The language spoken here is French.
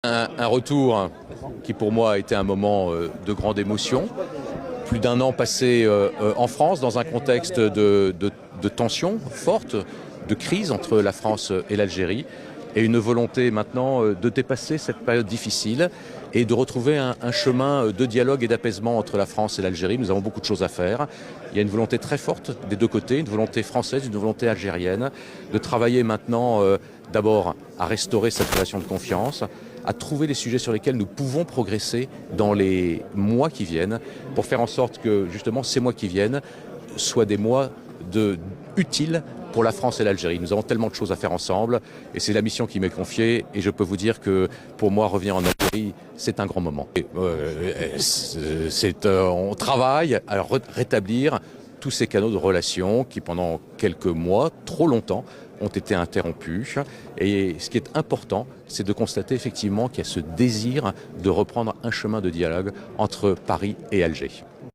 Un retour qui pour moi a été un moment de grande émotion. Plus d'un an passé en France dans un contexte de tensions fortes, de crise entre la France et l'Algérie, et une volonté maintenant de dépasser cette période difficile et de retrouver un chemin de dialogue et d'apaisement entre la France et l'Algérie. Nous avons beaucoup de choses à faire. Il y a une volonté très forte des deux côtés, une volonté française, une volonté algérienne, de travailler maintenant d'abord à restaurer cette relation de confiance, à trouver les sujets sur lesquels nous pouvons progresser dans les mois qui viennent, pour faire en sorte que justement ces mois qui viennent soient des mois utiles pour la France et l'Algérie. Nous avons tellement de choses à faire ensemble et c'est la mission qui m'est confiée, et je peux vous dire que pour moi revenir en Algérie c'est un grand moment. On travaille à rétablir tous ces canaux de relations qui pendant quelques mois, trop longtemps, ont été interrompus. Et ce qui est important, c'est de constater effectivement qu'il y a ce désir de reprendre un chemin de dialogue entre Paris et Alger.